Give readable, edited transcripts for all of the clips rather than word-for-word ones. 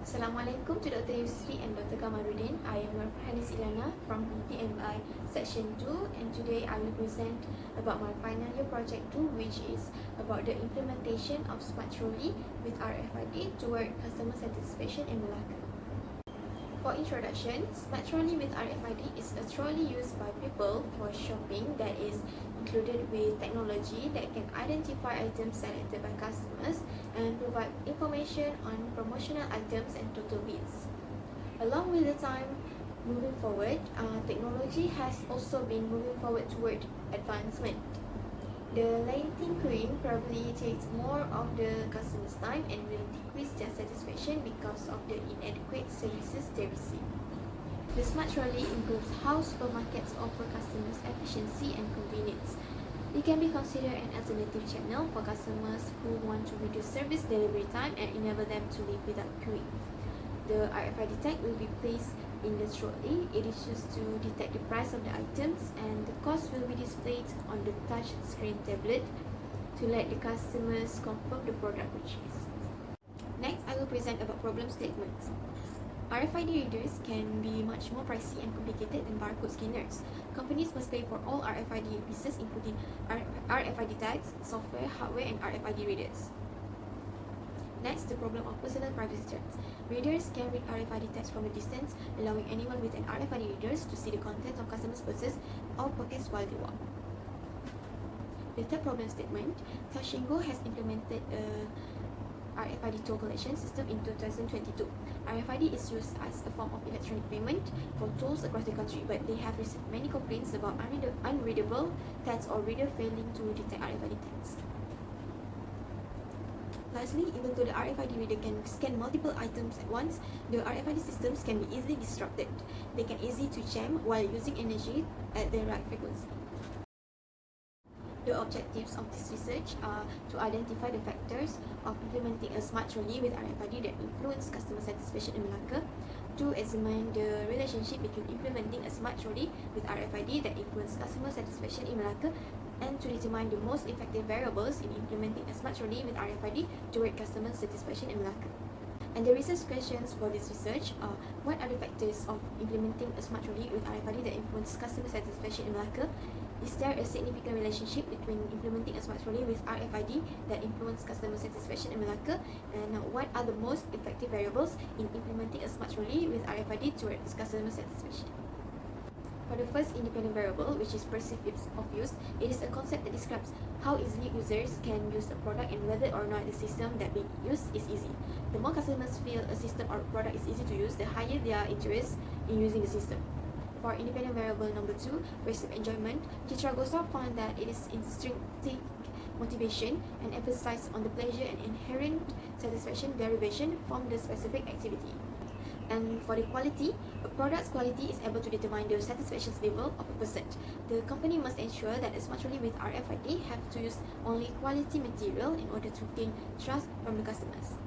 Assalamualaikum to Dr. Yusri and Dr. Kamarudin. I am Farhanis Illyana from PMI Section 2, and today I will present about my final year project 2, which is about the implementation of smart trolley with RFID toward customer satisfaction in Malacca. For introduction, smart trolley with RFID is a trolley used by people for shopping that is included with technology that can identify items selected by customers and provide information on promotional items and total bills. Along with the time moving forward, technology has also been moving forward toward advancement. The lighting queuing probably takes more of the customer's time and will decrease their satisfaction because of the inadequate services they receive. The smart trolley improves how supermarkets offer customers efficiency and convenience. It can be considered an alternative channel for customers who want to reduce service delivery time and enable them to live without queuing. The RFID tag will be placed in the trolley. It is used to detect the price of the items, and the cost will be displayed on the touch screen tablet to let the customers confirm the product purchase. Next, I will present about problem statements. RFID readers can be much more pricey and complicated than barcode scanners. Companies must pay for all RFID pieces, including RFID tags, software, hardware, and RFID readers. Next, the problem of personal privacy threats. Readers can read RFID tags from a distance, allowing anyone with an RFID readers to see the contents of customers' purses or pockets while they walk. The third problem statement, Tashingo has implemented a RFID toll collection system in 2022. RFID is used as a form of electronic payment for tolls across the country, but they have received many complaints about unreadable tags or reader failing to detect RFID tags. Lastly, even though the RFID reader can scan multiple items at once, the RFID systems can be easily disrupted. They can easily to jam while using energy at the right frequency. The objectives of this research are to identify the factors of implementing a smart trolley with RFID that influence customer satisfaction in Malacca, to examine the relationship between implementing a smart trolley with RFID that influence customer satisfaction in Malacca, and to determine the most effective variables in implementing a smart trolley with RFID toward customer satisfaction in Malacca. And the research questions for this research are: what are the factors of implementing a smart trolley with RFID that influence customer satisfaction in Malacca? Is there a significant relationship between implementing a smart trolley with RFID that influence customer satisfaction in Malacca? And what are the most effective variables in implementing a smart trolley with RFID towards customer satisfaction? For the first independent variable, which is perceived of use, it is a concept that describes how easily users can use a product and whether or not the system that being used is easy. The more customers feel a system or product is easy to use, the higher their interest in using the system. For independent variable number 2, perceived enjoyment, Chitragosa found that it is intrinsic motivation and emphasis on the pleasure and inherent satisfaction derivation from the specific activity. And for the quality, a product's quality is able to determine the satisfaction level of a person. The company must ensure that a smart trolley with RFID have to use only quality material in order to gain trust from the customers.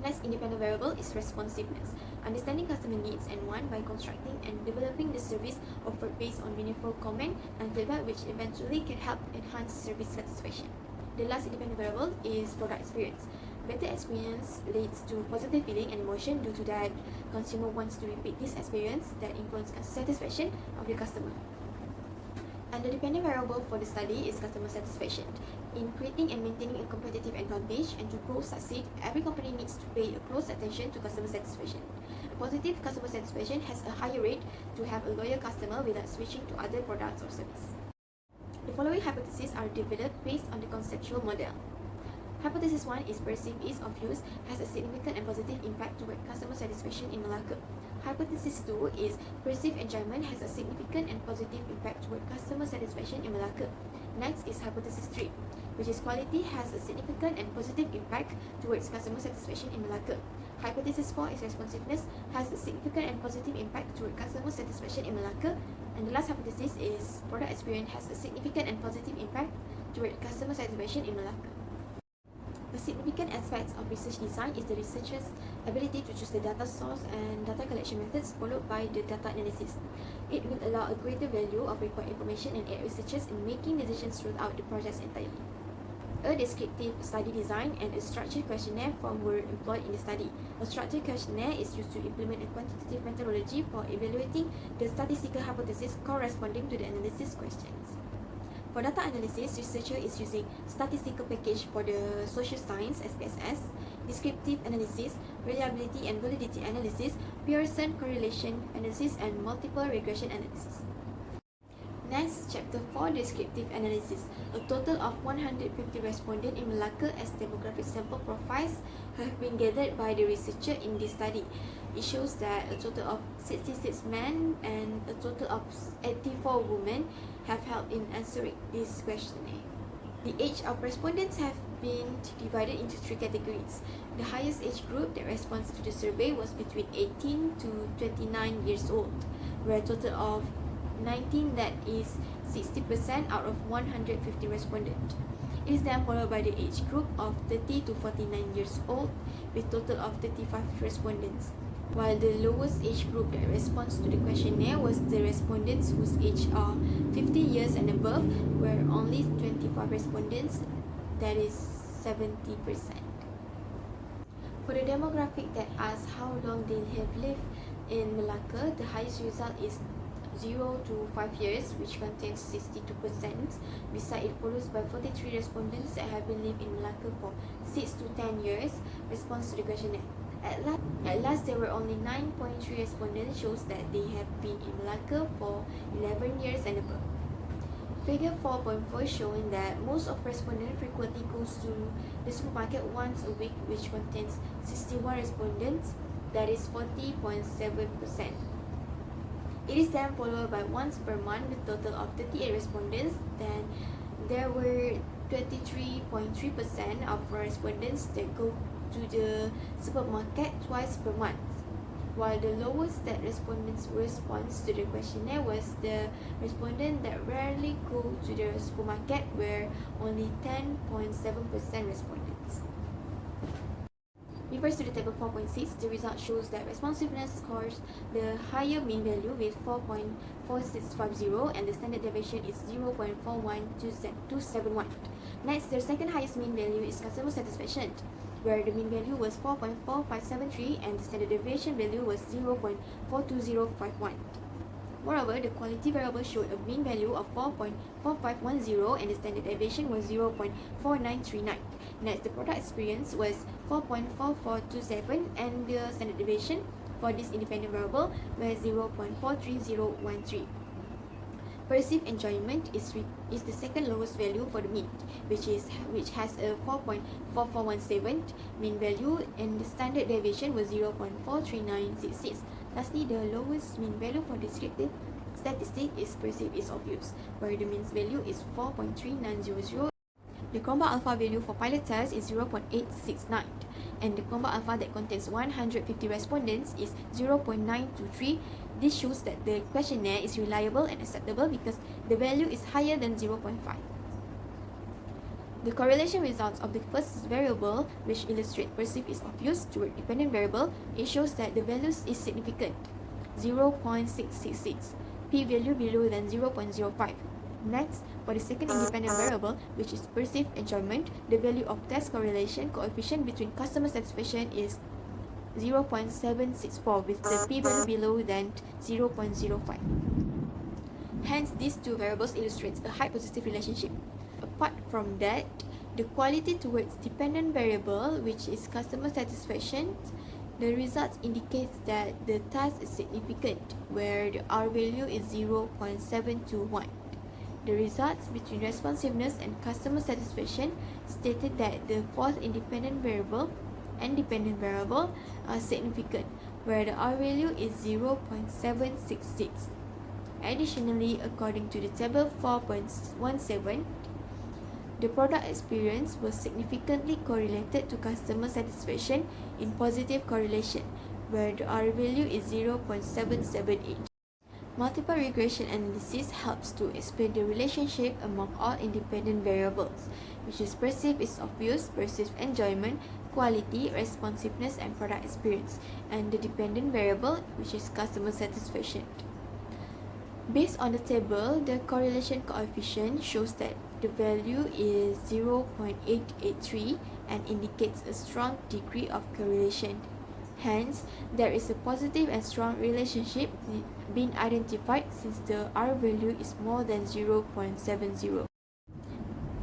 Next independent variable is responsiveness, understanding customer needs and want by constructing and developing the service offered based on meaningful comment and feedback, which eventually can help enhance service satisfaction. The last independent variable is product experience. Better experience leads to positive feeling and emotion. Due to that, consumer wants to repeat this experience that influences satisfaction of the customer. And the dependent variable for the study is customer satisfaction. In creating and maintaining a competitive advantage and to grow succeed, every company needs to pay a close attention to customer satisfaction. A positive customer satisfaction has a higher rate to have a loyal customer without switching to other products or service. The following hypotheses are developed based on the conceptual model. Hypothesis 1 is perceived ease of use has a significant and positive impact toward customer satisfaction in Malacca. Hypothesis 2 is perceived enjoyment has a significant and positive impact toward customer satisfaction in Malacca. Next is hypothesis 3, which is quality has a significant and positive impact towards customer satisfaction in Malacca. Hypothesis 4 is responsiveness has a significant and positive impact toward customer satisfaction in Malacca. And the last hypothesis is product experience has a significant and positive impact toward customer satisfaction in Malacca. A significant aspect of research design is the researcher's ability to choose the data source and data collection methods followed by the data analysis. It will allow a greater value of required information and aid researchers in making decisions throughout the project entirely. A descriptive study design and a structured questionnaire form were employed in the study. A structured questionnaire is used to implement a quantitative methodology for evaluating the statistical hypothesis corresponding to the analysis questions. For data analysis, researcher is using statistical package for the social science (SPSS), descriptive analysis, reliability and validity analysis, Pearson correlation analysis, and multiple regression analysis. Next, Chapter 4, Descriptive Analysis. A total of 150 respondents in Malacca as demographic sample profiles have been gathered by the researcher in this study. It shows that a total of 66 men and a total of 84 women have helped in answering this questionnaire. The age of respondents have been divided into 3 categories. The highest age group that responds to the survey was between 18 to 29 years old, where a total of 19, that is 60% out of 150 respondents. It is then followed by the age group of 30 to 49 years old with total of 35 respondents, while the lowest age group that responds to the questionnaire was the respondents whose age are 50 years and above, where only 25 respondents, that is 70%. For the demographic that asks how long they have lived in Malacca, the highest result is 0 to 5 years, which contains 62%. Besides, it follows by 43 respondents that have been living in Malacca for 6 to 10 years. Response to the questionnaire. At last, there were only 9.3 respondents shows that they have been in Malacca for 11 years and above. Figure 4.4 showing that most of respondents frequently goes to the supermarket once a week, which contains 61 respondents, that is 40.7%. It is then followed by once per month with a total of 38 respondents. Then there were 23.3% of respondents that go to the supermarket twice per month, while the lowest that respondents' response to the questionnaire was the respondent that rarely go to the supermarket, where only 10.7% respondents. Refers to the table 4.6, the result shows that responsiveness scores the higher mean value with 4.4650 and the standard deviation is 0.41271. Next, the second highest mean value is customer satisfaction, where the mean value was 4.4573 and the standard deviation value was 0.42051. Moreover, the quality variable showed a mean value of 4.4510 and the standard deviation was 0.4939. Next, the product experience was 4.4427 and the standard deviation for this independent variable was 0.43013. Perceived enjoyment is the second lowest value for the mean, which has a 4.4417 mean value and the standard deviation was 0.43966. Lastly, the lowest mean value for descriptive statistic is perceived is obvious, where the mean value is 4.3900. The compound alpha value for pilot test is 0.869 and the compound alpha that contains 150 respondents is 0.923. This shows that the questionnaire is reliable and acceptable because the value is higher than 0.5. The correlation results of the first variable, which illustrate perceived is obvious, toward dependent variable, it shows that the values is significant, 0.666, p-value below than 0.05. Next, for the second independent variable, which is perceived enjoyment, the value of test correlation coefficient between customer satisfaction is 0.764 with the p-value below than 0.05. Hence, these two variables illustrates a high positive relationship. Apart from that, the quality towards dependent variable, which is customer satisfaction, the results indicates that the task is significant, where the R value is 0.721. The results between responsiveness and customer satisfaction stated that the fourth independent variable and dependent variable are significant, where the R value is 0.766. Additionally, according to the table 4.17, the product experience was significantly correlated to customer satisfaction in positive correlation, where the R value is 0.778. Multiple regression analysis helps to explain the relationship among all independent variables, which is perceived is obvious, perceived enjoyment, quality, responsiveness, and product experience, and the dependent variable, which is customer satisfaction. Based on the table, the correlation coefficient shows that the value is 0.883 and indicates a strong degree of correlation. Hence, there is a positive and strong relationship being identified since the R value is more than 0.70.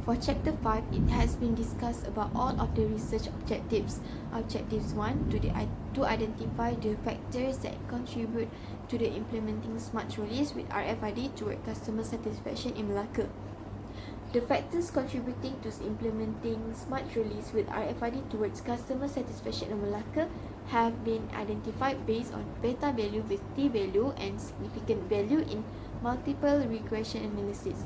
For Chapter 5, it has been discussed about all of the research objectives. Objectives 1, to identify the factors that contribute to the implementing smart trolleys with RFID toward customer satisfaction in Melaka. The factors contributing to implementing smart trolleys with RFID towards customer satisfaction in Melaka have been identified based on beta value with T value and significant value in multiple regression analysis.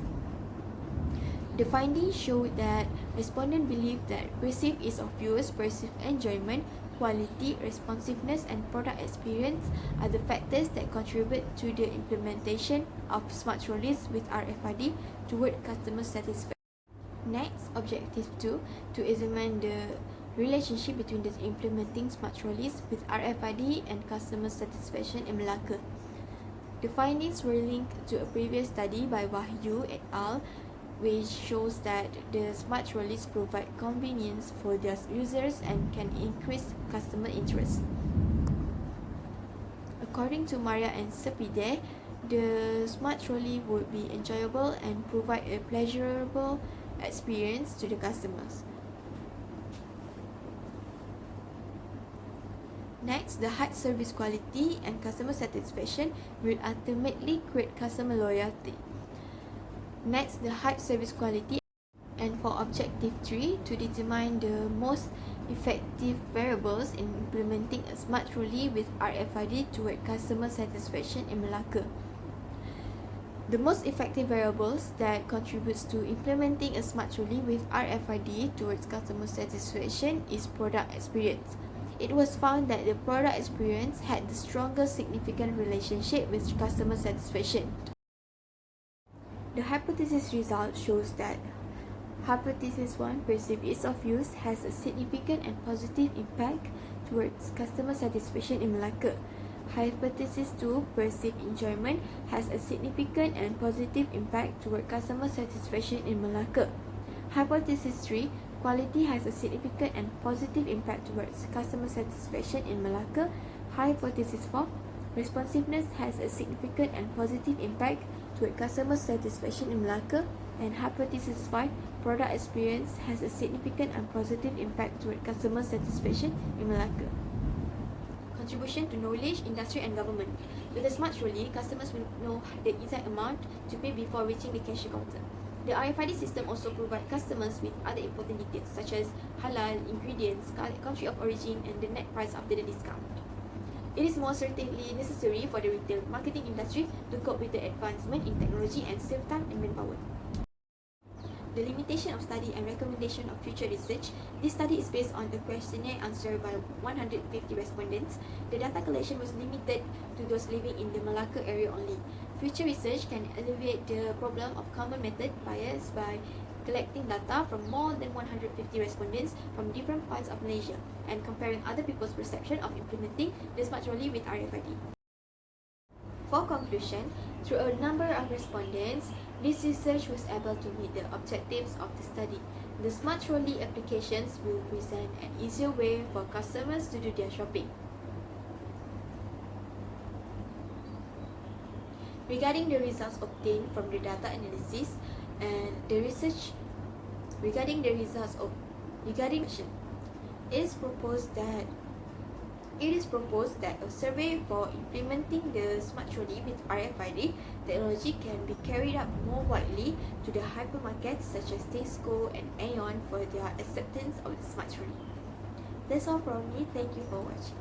The findings show that respondents believe that perceived ease of use, perceived enjoyment, quality, responsiveness, and product experience are the factors that contribute to the implementation of smart trolleys with RFID toward customer satisfaction. Next, Objective 2, to examine the relationship between the implementing smart trolleys with RFID and customer satisfaction in Melaka. The findings were linked to a previous study by Wahyu et al., which shows that the smart trolleys provide convenience for their users and can increase customer interest. According to Maria and Sepide, the smart trolley would be enjoyable and provide a pleasurable experience to the customers. Next, the high service quality and customer satisfaction will ultimately create customer loyalty. Next, the high service quality, and for Objective 3, to determine the most effective variables in implementing a smart trolley with RFID toward customer satisfaction in Melaka. The most effective variables that contributes to implementing a smart trolley with RFID towards customer satisfaction is product experience. It was found that the product experience had the strongest significant relationship with customer satisfaction. The hypothesis result shows that Hypothesis 1, perceived ease of use, has a significant and positive impact towards customer satisfaction in Melaka. Hypothesis 2, perceived enjoyment, has a significant and positive impact toward customer satisfaction in Melaka. Hypothesis 3, quality, has a significant and positive impact towards customer satisfaction in Melaka. Hypothesis 4, responsiveness, has a significant and positive impact toward customer satisfaction in Melaka. And Hypothesis 5, product experience, has a significant and positive impact toward customer satisfaction in Melaka. Contribution to knowledge, industry and government. With a smart trolley, customers will know the exact amount to pay before reaching the cashier counter. The RFID system also provides customers with other important details such as halal, ingredients, country of origin and the net price after the discount. It is most certainly necessary for the retail marketing industry to cope with the advancement in technology and save time and manpower. The limitation of study and recommendation of future research. This study is based on a questionnaire answered by 150 respondents. The data collection was limited to those living in the Melaka area only. Future research can alleviate the problem of common method bias by collecting data from more than 150 respondents from different parts of Malaysia and comparing other people's perception of implementing the smart trolley with RFID. For conclusion, through a number of respondents, this research was able to meet the objectives of the study. The smart trolley applications will present an easier way for customers to do their shopping. Regarding the results obtained from the data analysis and the research regarding the results of it is proposed that a survey for implementing the smart trolley with RFID technology can be carried out more widely to the hypermarkets such as Tesco and Aeon for their acceptance of the smart trolley. That's all from me. Thank you for watching.